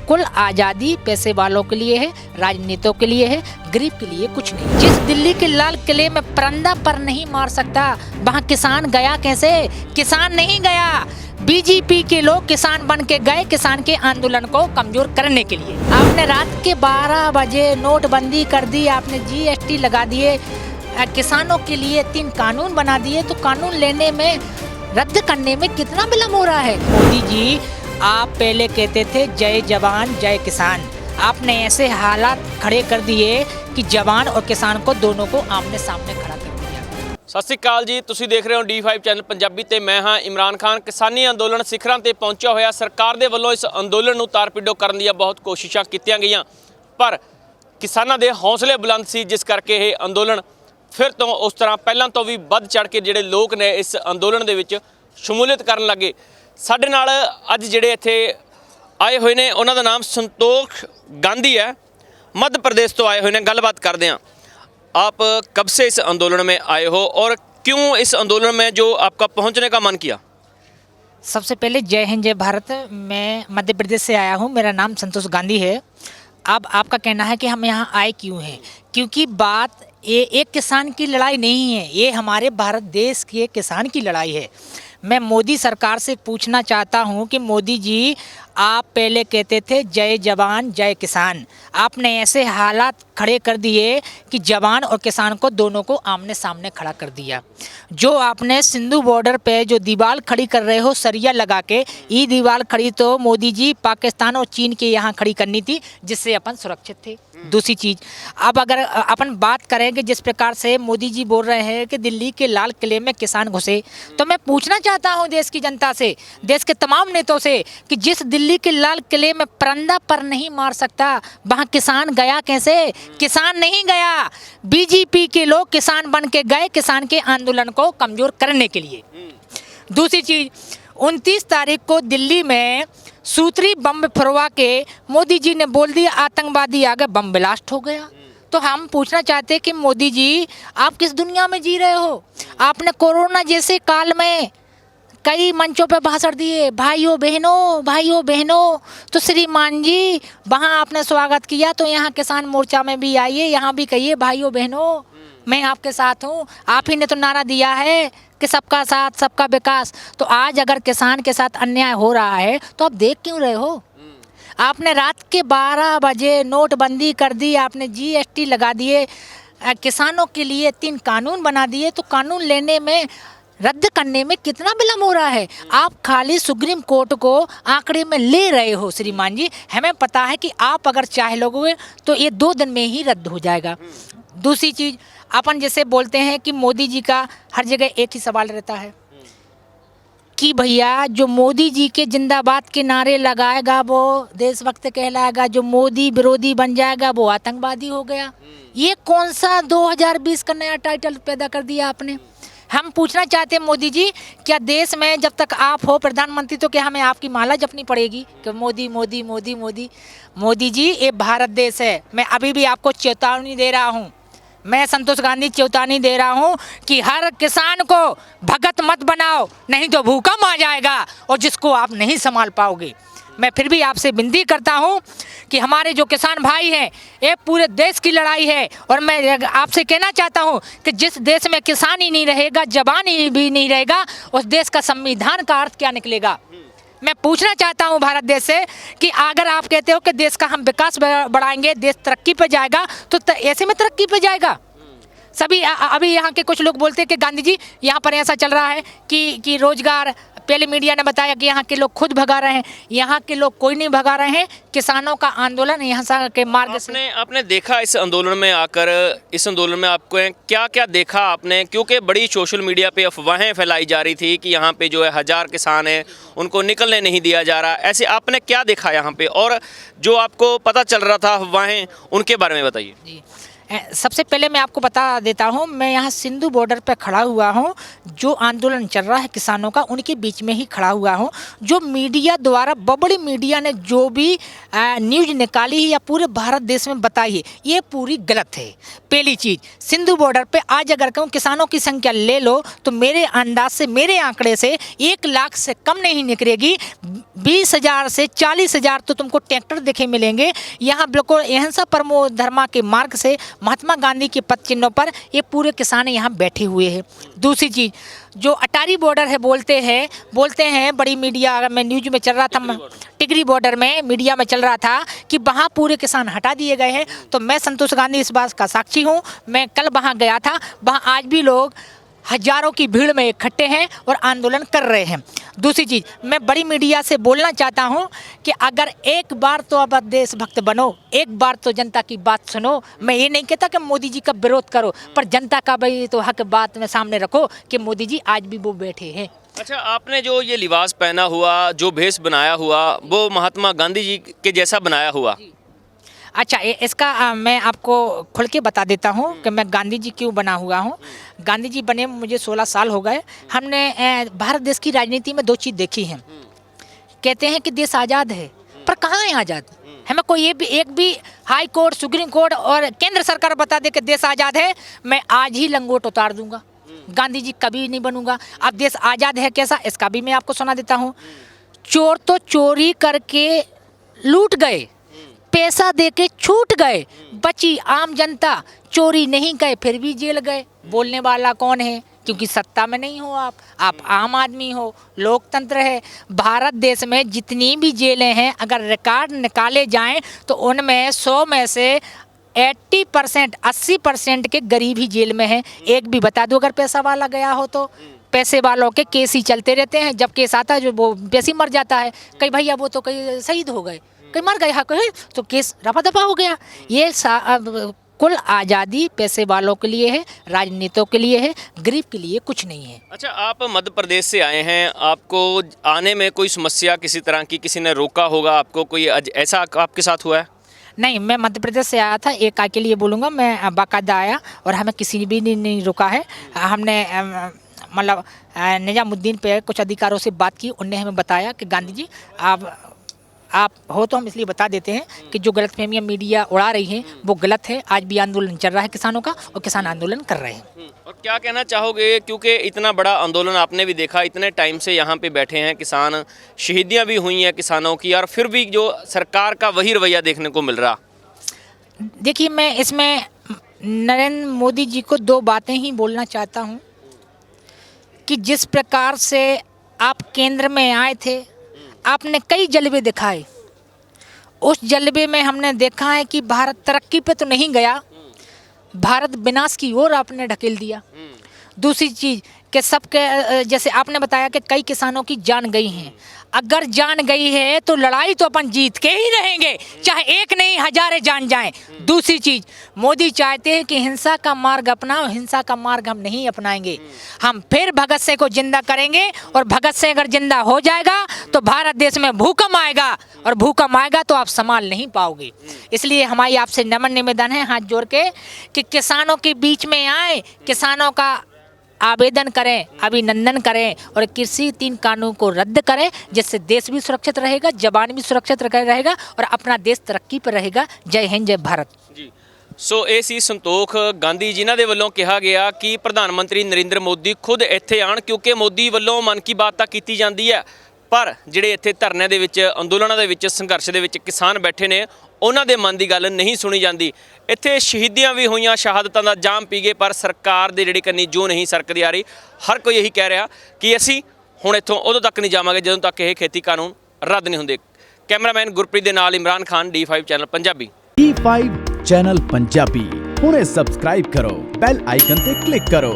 कुल आज़ादी पैसे वालों के लिए है, राजनीतियों के लिए है, गरीब के लिए कुछ नहीं। जिस दिल्ली के लाल किले में परिंदा पर नहीं मार सकता, वहाँ किसान गया कैसे? किसान नहीं गया, बीजेपी के लोग किसान बन के गए किसान के आंदोलन को कमजोर करने के लिए। आपने रात के 12 बजे नोटबंदी कर दी, आपने जीएसटी लगा दिए, किसानों के लिए 3 कानून बना दिए, तो कानून लेने में रद्द करने में कितना विलम्ब हो रहा है। मोदी जी, आप पहले कहते थे जय जवान जय किसान, आपने ऐसे हालात खड़े कर दिए कि जवान और किसान को दोनों को आमने सामने खड़ा कर दिया। ਸਤਿ ਸ਼੍ਰੀ ਅਕਾਲ ਜੀ, ਤੁਸੀਂ ਦੇਖ ਰਹੇ ਹੋ D5 ਚੈਨਲ ਪੰਜਾਬੀ ਤੇ ਮੈਂ ਹਾਂ ਇਮਰਾਨ ਖਾਨ। ਕਿਸਾਨੀ ਅੰਦੋਲਨ ਸਿਖਰਾਂ ਤੇ ਪਹੁੰਚਿਆ ਹੋਇਆ। ਸਰਕਾਰ ਦੇ ਵੱਲੋਂ ਇਸ ਅੰਦੋਲਨ ਨੂੰ ਤਾਰਪਿੱਡੋ ਕਰਨ ਦੀਆਂ ਬਹੁਤ ਕੋਸ਼ਿਸ਼ਾਂ ਕੀਤੀਆਂ ਗਈਆਂ, ਪਰ ਕਿਸਾਨਾਂ ਦੇ ਹੌਸਲੇ ਬੁਲੰਦ ਸੀ, ਜਿਸ ਕਰਕੇ ਇਹ ਅੰਦੋਲਨ ਫਿਰ ਤੋਂ ਉਸ ਤਰ੍ਹਾਂ ਪਹਿਲਾਂ ਤੋਂ ਵੀ ਵੱਧ ਚੜ ਕੇ ਜਿਹੜੇ ਲੋਕ ਨੇ ਇਸ ਅੰਦੋਲਨ ਦੇ ਵਿੱਚ ਸ਼ਮੂਲੀਅਤ ਕਰਨ ਲੱਗੇ। ਸਾਡੇ ਨਾਲ ਅੱਜ ਜਿਹੜੇ ਇੱਥੇ ਆਏ ਹੋਏ ਨੇ ਉਹਨਾਂ ਦਾ ਨਾਮ ਸੰਤੋਖ गांधी है, मध्य प्रदेश तो आए हुए हैं। गलबात करते हैं, आप कब से इस आंदोलन में आए हो और क्यों इस आंदोलन में जो आपका पहुंचने का मन किया? सबसे पहले जय हिंद जय भारत। मैं मध्य प्रदेश से आया हूँ, मेरा नाम संतोष गांधी है। अब आपका कहना है कि हम यहाँ आए क्यों हैं, क्योंकि बात ये एक किसान की लड़ाई नहीं है, ये हमारे भारत देश के किसान की लड़ाई है। मैं मोदी सरकार से पूछना चाहता हूँ कि मोदी जी, आप पहले कहते थे जय जवान जय किसान, आपने ऐसे हालात खड़े कर दिए कि जवान और किसान को दोनों को आमने सामने खड़ा कर दिया। जो आपने सिंधु बॉर्डर पे जो दीवार खड़ी कर रहे हो सरिया लगा के, ये दीवार खड़ी तो मोदी जी पाकिस्तान और चीन के यहाँ खड़ी करनी थी, जिससे अपन सुरक्षित थे। दूसरी चीज़, अब अगर अपन बात करें कि जिस प्रकार से मोदी जी बोल रहे हैं कि दिल्ली के लाल किले में किसान घुसे, तो मैं पूछना चाहता हूं देश की जनता से, देश के तमाम नेताओं से, कि जिस दिल्ली के लाल किले में परिंदा पर नहीं मार सकता, वहां किसान गया कैसे? किसान नहीं गया, बीजेपी के लोग किसान बन के गए किसान के आंदोलन को कमजोर करने के लिए। दूसरी चीज़, 29 तारीख को दिल्ली में सूत्री बम फुरवा के मोदी जी ने बोल दिया आतंकवादी आ गए, बम ब्लास्ट हो गया। तो हम पूछना चाहते हैं कि मोदी जी, आप किस दुनिया में जी रहे हो? आपने कोरोना जैसे काल में कई मंचों पर भाषण दिए, भाइयों बहनों, तो श्रीमान जी वहाँ आपने स्वागत किया, तो यहाँ किसान मोर्चा में भी आइए, यहाँ भी कहिए भाइयों बहनों मैं आपके साथ हूँ। आप ही ने तो नारा दिया है कि सबका साथ सबका विकास। तो आज अगर किसान के साथ अन्याय हो रहा है तो आप देख क्यों रहे हो? आपने रात के 12 बजे नोटबंदी कर दी, आपने जीएसटी लगा दिए, किसानों के लिए 3 कानून बना दिए, तो कानून लेने में रद्द करने में कितना विलम्ब हो रहा है। आप खाली सुप्रीम कोर्ट को आंकड़े में ले रहे हो श्रीमान जी। हमें पता है कि आप अगर चाहे लोगे तो ये 2 दिन में ही रद्द हो जाएगा। दूसरी चीज़, अपन जैसे बोलते हैं कि मोदी जी का हर जगह एक ही सवाल रहता है कि भैया जो मोदी जी के जिंदाबाद के नारे लगाएगा वो देशभक्त कहलाएगा, जो मोदी विरोधी बन जाएगा वो आतंकवादी हो गया। ये कौन सा 2020 का नया टाइटल पैदा कर दिया आपने? हम पूछना चाहते हैं मोदी जी, क्या देश में जब तक आप हो प्रधानमंत्री तो क्या हमें आपकी माला जपनी पड़ेगी कि मोदी मोदी मोदी मोदी? मोदी जी, ये भारत देश है। मैं अभी भी आपको चेतावनी दे रहा हूँ, मैं संतोष गांधी चेतावनी दे रहा हूँ कि हर किसान को भगत मत बनाओ, नहीं तो भूकंप आ जाएगा और जिसको आप नहीं संभाल पाओगे। मैं फिर भी आपसे विनती करता हूँ कि हमारे जो किसान भाई हैं, ये पूरे देश की लड़ाई है, और मैं आपसे कहना चाहता हूँ कि जिस देश में किसान ही नहीं रहेगा, जवान ही भी नहीं रहेगा, उस देश का संविधान का अर्थ क्या निकलेगा? मैं पूछना चाहता हूं भारत देश से कि अगर आप कहते हो कि देश का हम विकास बढ़ाएंगे, देश तरक्की पे जाएगा, तो ऐसे में तरक्की पे जाएगा? सभी अभी यहाँ के कुछ लोग बोलते हैं कि गांधी जी यहाँ पर ऐसा चल रहा है कि रोजगार, पहले मीडिया ने बताया कि यहाँ के लोग खुद भगा रहे हैं, यहाँ के लोग कोई नहीं भगा रहे हैं, किसानों का आंदोलन यहाँ के मार्ग से। आपने देखा इस आंदोलन में आकर, इस आंदोलन में आपको क्या क्या देखा आपने? क्योंकि बड़ी सोशल मीडिया पे अफवाहें फैलाई जा रही थी कि यहाँ पे जो है 1000 किसान हैं उनको निकलने नहीं दिया जा रहा, ऐसे आपने क्या देखा यहाँ पे? और जो आपको पता चल रहा था अफवाहें, उनके बारे में बताइए। जी, सबसे पहले मैं आपको बता देता हूँ, मैं यहाँ सिंधु बॉर्डर पर खड़ा हुआ हूँ। जो आंदोलन चल रहा है किसानों का, उनके बीच में ही खड़ा हुआ हूँ। जो मीडिया द्वारा, बड़ी मीडिया ने जो भी न्यूज़ निकाली है या पूरे भारत देश में बताई है, ये पूरी गलत है। पहली चीज़, सिंधु बॉर्डर पे आज अगर कहूँ किसानों की संख्या ले लो तो मेरे अंदाज से, मेरे आंकड़े से 1 लाख से कम नहीं निकलेगी। 20,000 से 40,000 तो तुमको ट्रैक्टर देखे मिलेंगे। यहाँ बिल्कुल अहिंसा परमो धर्मा के मार्ग से महात्मा गांधी के पद चिन्हों पर ये पूरे किसान यहाँ बैठे हुए हैं। दूसरी चीज़, जो अटारी बॉर्डर है बोलते हैं बड़ी मीडिया, अगर मैं न्यूज़ में चल रहा था, टिकरी बॉर्डर में मीडिया में चल रहा था कि वहाँ पूरे किसान हटा दिए गए हैं। तो मैं संतोष गांधी इस बात का साक्षी हूँ। मैं कल वहाँ गया था, वहाँ आज भी लोग हजारों की भीड़ में इकट्ठे हैं और आंदोलन कर रहे हैं। दूसरी चीज़, मैं बड़ी मीडिया से बोलना चाहता हूं कि अगर एक बार तो अब देशभक्त बनो, एक बार तो जनता की बात सुनो। मैं ये नहीं कहता कि मोदी जी का विरोध करो, पर जनता का भाई तो हक बात में सामने रखो कि मोदी जी आज भी वो बैठे हैं। अच्छा, आपने जो ये लिबास पहना हुआ, जो भेष बनाया हुआ, वो महात्मा गांधी जी के जैसा बनाया हुआ। अच्छा, इसका मैं आपको खुल के बता देता हूँ कि मैं गांधी जी क्यों बना हुआ हूँ। गांधी जी बने मुझे 16 साल हो गए। हमने भारत देश की राजनीति में 2 चीज़ देखी हैं। कहते हैं कि देश आज़ाद है, पर कहाँ है आज़ाद? हमें कोई एक भी हाई कोर्ट, सुप्रीम कोर्ट और केंद्र सरकार बता दे कि देश आज़ाद है, मैं आज ही लंगोट उतार दूंगा। गांधी जी कभी नहीं बनूंगा। अब देश आज़ाद है कैसा, इसका भी मैं आपको सुना देता हूँ। चोर तो चोरी करके लूट गए, पैसा देके छूट गए, बची आम जनता। चोरी नहीं गए फिर भी जेल गए। बोलने वाला कौन है? क्योंकि सत्ता में नहीं हो आप आम आदमी हो, लोकतंत्र है। भारत देश में जितनी भी जेलें हैं, अगर रिकॉर्ड निकाले जाएं तो उनमें 100 में से 80%, 80% के गरीब ही जेल में हैं। एक भी बता दो अगर पैसा वाला गया हो तो। पैसे वालों के केस ही चलते रहते हैं, जब केस आता है जो वो वैसे ही मर जाता है। कई भैया वो तो कई शहीद हो गए, कई मर गए, कहीं तो केस रफा दफा हो गया। ये कुल आज़ादी पैसे वालों के लिए है, राजनीतियों के लिए है, गरीब के लिए कुछ नहीं है। अच्छा, आप मध्य प्रदेश से आए हैं, आपको आने में कोई समस्या किसी तरह की किसी ने रोका होगा आपको, कोई ऐसा आपके साथ हुआ है? नहीं, मैं मध्य प्रदेश से आया था। एक के लिए बोलूँगा, मैं बाकायदा आया और हमें किसी ने भी नहीं रोका है। हमने मतलब निजामुद्दीन पे कुछ अधिकारों से बात की, उनने हमें बताया कि गांधी जी आप हो तो हम इसलिए बता देते हैं कि जो गलतफहमियां मीडिया उड़ा रही है वो गलत है। आज भी आंदोलन चल रहा है किसानों का और किसान आंदोलन कर रहे हैं। और क्या कहना चाहोगे, क्योंकि इतना बड़ा आंदोलन आपने भी देखा, इतने टाइम से यहाँ पे बैठे हैं किसान, शहीदियाँ भी हुई हैं किसानों की, और फिर भी जो सरकार का वही रवैया देखने को मिल रहा। देखिए, मैं इसमें नरेंद्र मोदी जी को 2 बातें ही बोलना चाहता हूँ कि जिस प्रकार से आप केंद्र में आए थे, आपने कई जलवे दिखाए। उस जलवे में हमने देखा है कि भारत तरक्की पे तो नहीं गया, भारत विनाश की ओर आपने ढकेल दिया। दूसरी चीज़ कि सबके, जैसे आपने बताया कि कई किसानों की जान गई हैं। अगर जान गई है तो लड़ाई तो अपन जीत के ही रहेंगे, चाहे एक नहीं हजारे जान जाएं। दूसरी चीज़, मोदी चाहते हैं कि हिंसा का मार्ग अपनाओ, हिंसा का मार्ग हम नहीं अपनाएंगे। हम फिर भगत सिंह को जिंदा करेंगे, और भगत सिंह अगर जिंदा हो जाएगा तो भारत देश में भूकंप आएगा, और भूकंप आएगा तो आप संभाल नहीं पाओगे। इसलिए हमारी आपसे नम्र निवेदन है हाथ जोड़ के कि किसानों के बीच में आए, किसानों का आवेदन करें, अभिनंदन करें और कृषि 3 कानून को रद्द करें, जिससे देश भी सुरक्षित रहेगा, जवान भी सुरक्षित रहेगा और अपना देश तरक्की पर रहेगा। जय हिंद, जय भारत जी। ਸੋ ਇਹ ਸੀ ਸੰਤੋਖ ਗਾਂਧੀ ਜਿਨ੍ਹਾਂ ਦੇ ਵੱਲੋਂ ਕਿਹਾ ਗਿਆ ਕਿ ਪ੍ਰਧਾਨ ਮੰਤਰੀ ਨਰਿੰਦਰ ਮੋਦੀ ਖੁਦ ਇੱਥੇ ਆਣ, ਕਿਉਂਕਿ ਮੋਦੀ ਵੱਲੋਂ ਮਨ ਕੀ ਬਾਤ ਤਾਂ ਕੀਤੀ ਜਾਂਦੀ ਹੈ, ਪਰ ਜਿਹੜੇ ਇੱਥੇ ਧਰਨਿਆਂ ਦੇ ਵਿੱਚ, ਅੰਦੋਲਨਾਂ ਦੇ ਵਿੱਚ, ਸੰਘਰਸ਼ ਦੇ ਵਿੱਚ ਕਿਸਾਨ ਬੈਠੇ ਨੇ, ਉਹਨਾਂ ਦੇ ਮਨ ਦੀ ਗੱਲ ਨਹੀਂ ਸੁਣੀ ਜਾਂਦੀ। ਇੱਥੇ ਸ਼ਹੀਦੀਆਂ ਵੀ ਹੋਈਆਂ, ਸ਼ਹਾਦਤਾਂ ਦਾ ਜਾਮ ਪੀ ਗਏ, ਪਰ ਸਰਕਾਰ ਦੇ ਜਿਹੜੀ ਕੰਨੀ ਜੋ ਨਹੀਂ ਸਰਕਦੀ ਆ ਰਹੀ। ਹਰ ਕੋਈ ਇਹੀ ਕਹਿ ਰਿਹਾ ਕਿ ਅਸੀਂ ਹੁਣ ਇੱਥੋਂ ਉਦੋਂ ਤੱਕ ਨਹੀਂ ਜਾਵਾਂਗੇ ਜਦੋਂ ਤੱਕ ਇਹ ਖੇਤੀ ਕਾਨੂੰਨ ਰੱਦ ਨਹੀਂ ਹੁੰਦੇ। ਕੈਮਰਾਮੈਨ ਗੁਰਪ੍ਰੀਤ ਦੇ ਨਾਲ Imran Khan, D5 channel Punjabi. D5 channel Punjabi ਹੁਣੇ ਸਬਸਕ੍ਰਾਈਬ ਕਰੋ, ਬੈਲ ਆਈਕਨ ਤੇ ਕਲਿੱਕ ਕਰੋ।